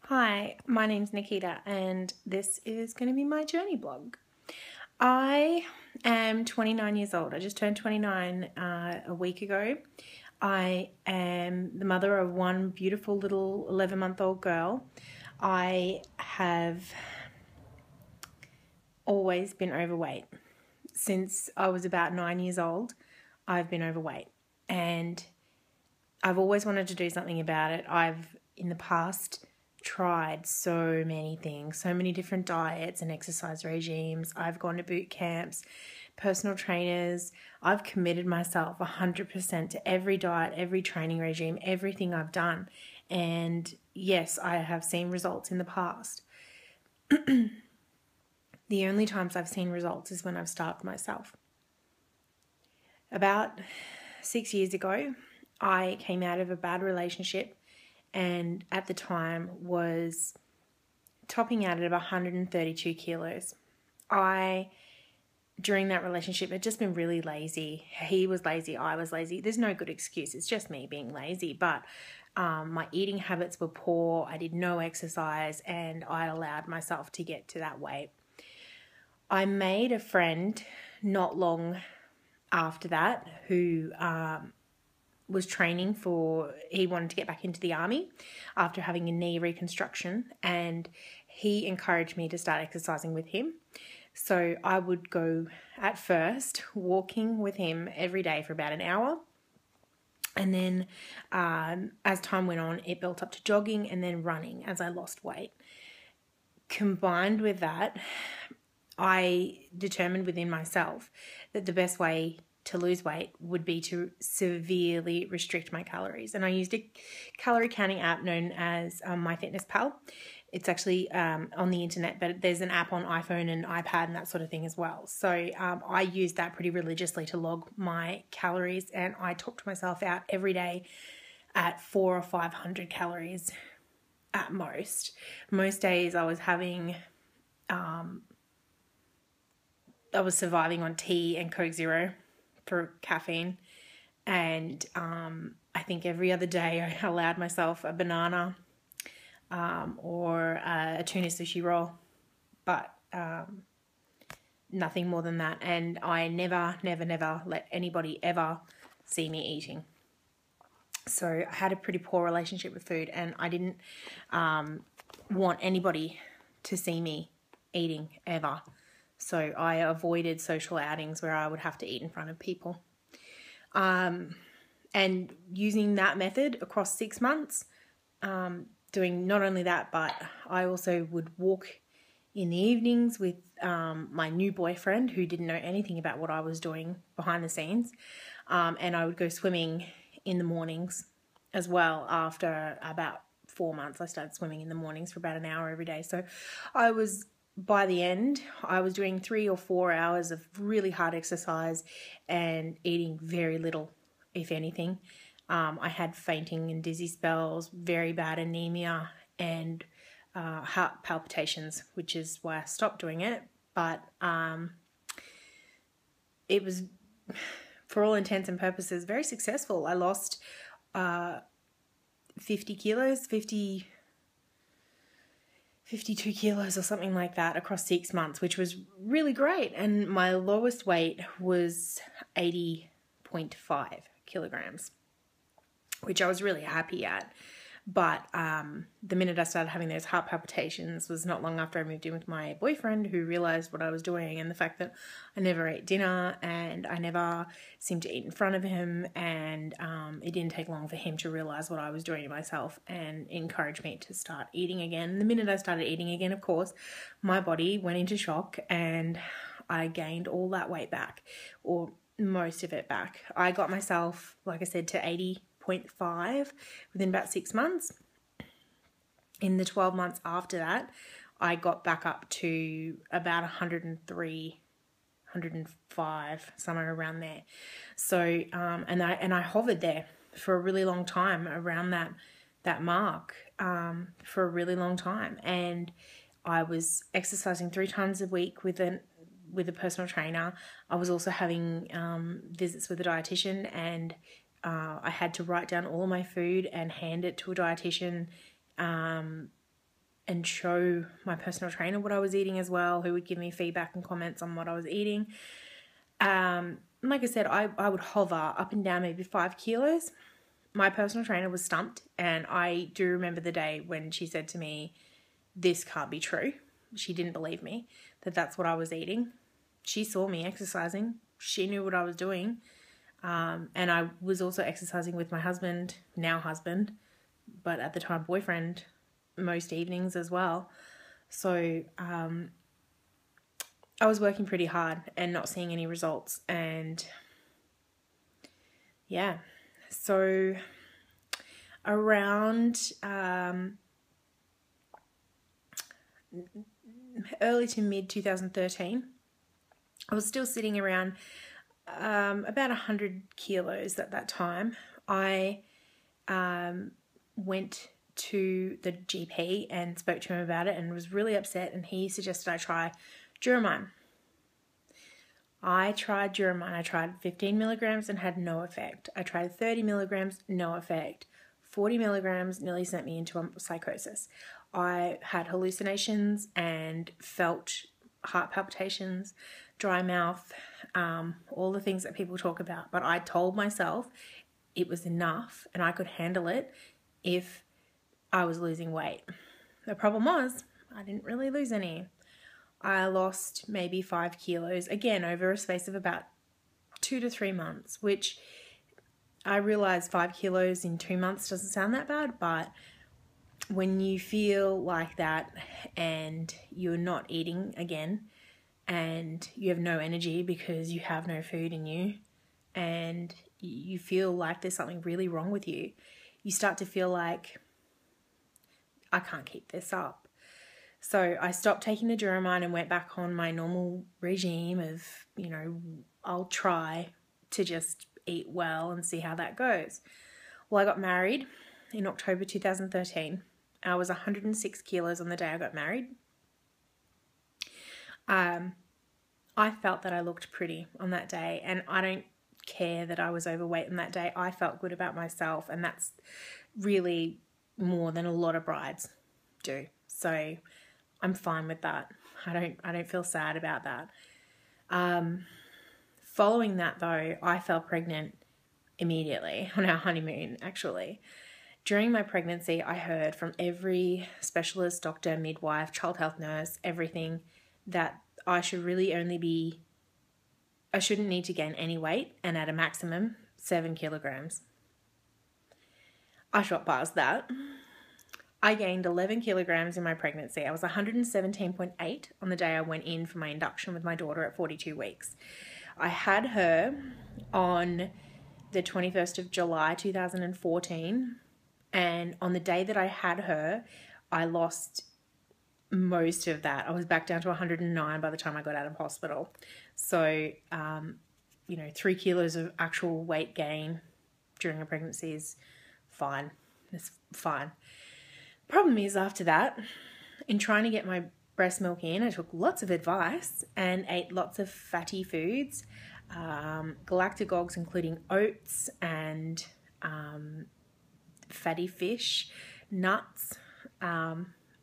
Hi, my name's Nikita and this is going to be my journey blog. I am 29 years old. I just turned 29 a week ago. I am the mother of one beautiful little 11-month-old girl. I have always been overweight. Since I was about 9 years old, I've been overweight and I've always wanted to do something about it. I've, in the past, tried so many things, so many different diets and exercise regimes. I've gone to boot camps, personal trainers. I've committed myself 100% to every diet, every training regime, everything I've done. And yes, I have seen results in the past. The only times I've seen results is when I've starved myself. About 6 years ago, I came out of a bad relationship and at the time was topping out at 132 kilos. During that relationship, had just been really lazy. He was lazy, I was lazy. There's no good excuse. It's just me being lazy. But my eating habits were poor. I did no exercise and I allowed myself to get to that weight. I made a friend not long after that who was training he wanted to get back into the army after having a knee reconstruction, and he encouraged me to start exercising with him. So I would go at first walking with him every day for about an hour. And then as time went on, it built up to jogging and then running as I lost weight. Combined with that, I determined within myself that the best way to lose weight would be to severely restrict my calories. And I used a calorie counting app known as MyFitnessPal. It's actually on the internet, but there's an app on iPhone and iPad and that sort of thing as well. So I used that pretty religiously to log my calories, and I took myself out every day at 400 or 500 calories at most. Most days I was having... I was surviving on tea and Coke Zero for caffeine, and I think every other day I allowed myself a banana or a tuna sushi roll, but nothing more than that. And I never let anybody ever see me eating. So I had a pretty poor relationship with food, and I didn't want anybody to see me eating ever. So I avoided social outings where I would have to eat in front of people. And using that method across 6 months, doing not only that, but I also would walk in the evenings with my new boyfriend who didn't know anything about what I was doing behind the scenes. And I would go swimming in the mornings as well. After about 4 months, I started swimming in the mornings for about an hour every day. So by the end, I was doing 3 or 4 hours of really hard exercise and eating very little, if anything. I had fainting and dizzy spells, very bad anemia, and heart palpitations, which is why I stopped doing it. But it was, for all intents and purposes, very successful. I lost 50 kilos, 52 kilos or something like that across 6 months, which was really great. And my lowest weight was 80.5 kilograms, which I was really happy at. But the minute I started having those heart palpitations was not long after I moved in with my boyfriend, who realised what I was doing, and the fact that I never ate dinner and I never seemed to eat in front of him, and it didn't take long for him to realise what I was doing to myself and encourage me to start eating again. The minute I started eating again, of course, my body went into shock and I gained all that weight back, or most of it back. I got myself, like I said, to 80.5 within about 6 months. In the 12 months after that, I got back up to about 103, 105, somewhere around there. So, and I hovered there for a really long time, around that mark, for a really long time. And I was exercising 3 times a week with a personal trainer. I was also having visits with a dietitian, and I had to write down all of my food and hand it to a dietitian and show my personal trainer what I was eating as well, who would give me feedback and comments on what I was eating. Like I said, I would hover up and down maybe 5 kilos. My personal trainer was stumped, and I do remember the day when she said to me, this can't be true. She didn't believe me that that's what I was eating. She saw me exercising. She knew what I was doing. And I was also exercising with my husband, now husband, but at the time boyfriend, most evenings as well. So I was working pretty hard and not seeing any results. And yeah, so around early to mid 2013, I was still sitting around about 100 kilos at that time. I went to the GP and spoke to him about it and was really upset, and he suggested I try Duromine. I tried Duromine. I tried 15 milligrams and had no effect. I tried 30 milligrams, no effect. 40 milligrams nearly sent me into a psychosis. I had hallucinations and felt heart palpitations, dry mouth, all the things that people talk about. But I told myself it was enough and I could handle it if I was losing weight. The problem was I didn't really lose any. I lost maybe 5 kilos, again, over a space of about 2 to 3 months, which I realized 5 kilos in 2 months doesn't sound that bad, but when you feel like that and you're not eating again and you have no energy because you have no food in you and you feel like there's something really wrong with you, you start to feel like, I can't keep this up. So I stopped taking the Duromine and went back on my normal regime of, I'll try to just eat well and see how that goes. Well, I got married in October 2013. I was 106 kilos on the day I got married. I felt that I looked pretty on that day, and I don't care that I was overweight on that day. I felt good about myself, and that's really more than a lot of brides do. So I'm fine with that. I don't feel sad about that. Following that though, I fell pregnant immediately on our honeymoon, actually. During my pregnancy, I heard from every specialist, doctor, midwife, child health nurse, everything, that I should really I shouldn't need to gain any weight, and at a maximum 7 kilograms. I shot past that. I gained 11 kilograms in my pregnancy. I was 117.8 on the day I went in for my induction with my daughter at 42 weeks. I had her on the 21st of July 2014, and on the day that I had her, I lost most of that. I was back down to 109 by the time I got out of hospital. So, 3 kilos of actual weight gain during a pregnancy is fine. It's fine. Problem is, after that, in trying to get my breast milk in, I took lots of advice and ate lots of fatty foods, galactagogues, including oats and fatty fish, nuts,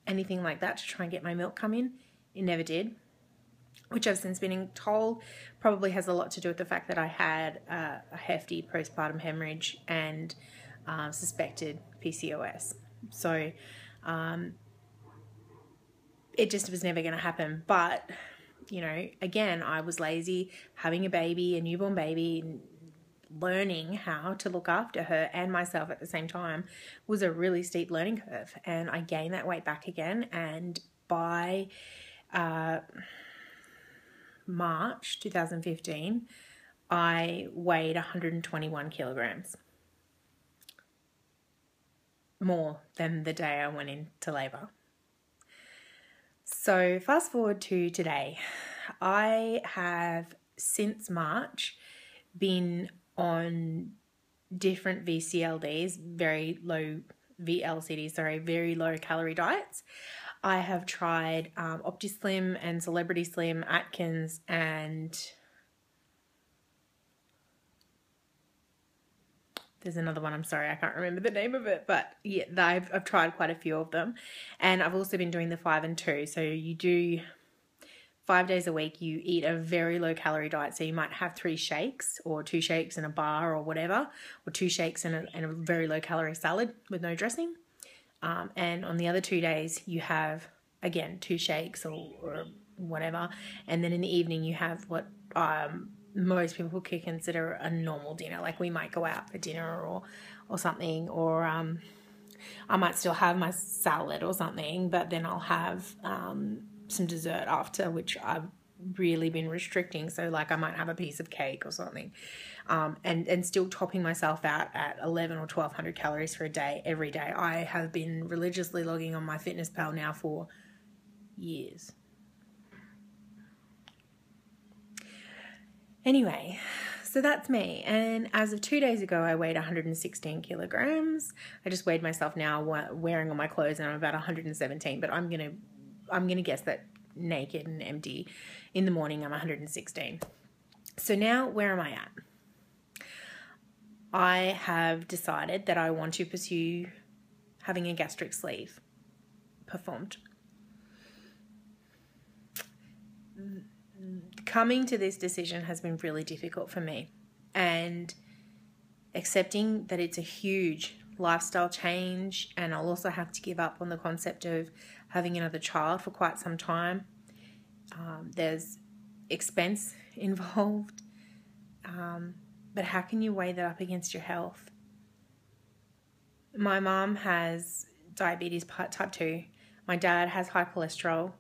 anything like that to try and get my milk come in. It never did, which I've since been told probably has a lot to do with the fact that I had a hefty postpartum hemorrhage and suspected PCOS. So it just was never going to happen. But, again, I was lazy, having a baby, a newborn baby, learning how to look after her and myself at the same time was a really steep learning curve. And I gained that weight back again. And by March 2015, I weighed 121 kilograms. More than the day I went into labour. So fast forward to today. I have since March been on different VCLDs, very low calorie diets. I have tried OptiSlim and Celebrity Slim, Atkins, and There's another one, I'm sorry, I can't remember the name of it, but yeah, I've tried quite a few of them. And I've also been doing the 5 and 2. So you do 5 days a week, you eat a very low calorie diet. So you might have 3 shakes or 2 shakes and a bar or whatever, or 2 shakes and a very low calorie salad with no dressing. And on the other 2 days, you have, again, 2 shakes or whatever. And then in the evening, you have what most people could consider a normal dinner. Like we might go out for dinner or something, or I might still have my salad or something, but then I'll have some dessert after, which I've really been restricting. So like I might have a piece of cake or something, and still topping myself out at 11 or 1200 calories for a day every day. I have been religiously logging on my MyFitnessPal now for years. Anyway, so that's me. And as of 2 days ago, I weighed 116 kilograms. I just weighed myself now wearing all my clothes, and I'm about 117, but I'm gonna guess that naked and empty in the morning I'm 116. So now where am I at? I have decided that I want to pursue having a gastric sleeve performed. Coming to this decision has been really difficult for me, and accepting that it's a huge lifestyle change, and I'll also have to give up on the concept of having another child for quite some time. There's expense involved, but how can you weigh that up against your health? My mom has diabetes type 2. My dad has high cholesterol.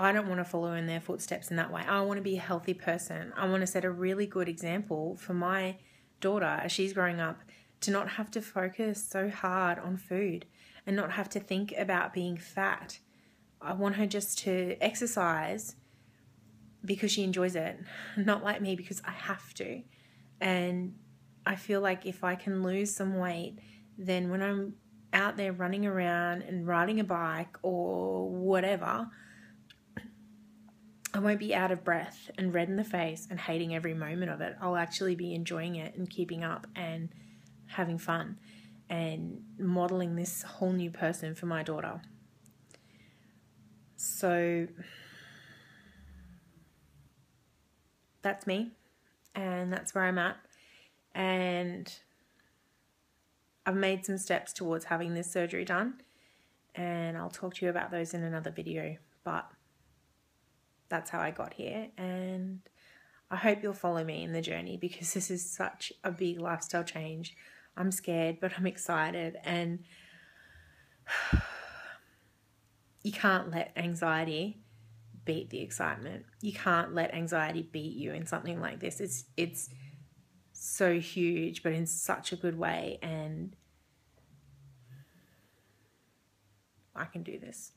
I don't want to follow in their footsteps in that way. I want to be a healthy person. I want to set a really good example for my daughter as she's growing up, to not have to focus so hard on food and not have to think about being fat. I want her just to exercise because she enjoys it, not like me because I have to. And I feel like if I can lose some weight, then when I'm out there running around and riding a bike or whatever, I won't be out of breath and red in the face and hating every moment of it. I'll actually be enjoying it and keeping up and having fun and modeling this whole new person for my daughter. So that's me, and that's where I'm at. And I've made some steps towards having this surgery done, and I'll talk to you about those in another video, but that's how I got here, and I hope you'll follow me in the journey because this is such a big lifestyle change. I'm scared, but I'm excited, and you can't let anxiety beat the excitement. You can't let anxiety beat you in something like this. It's so huge, but in such a good way, and I can do this.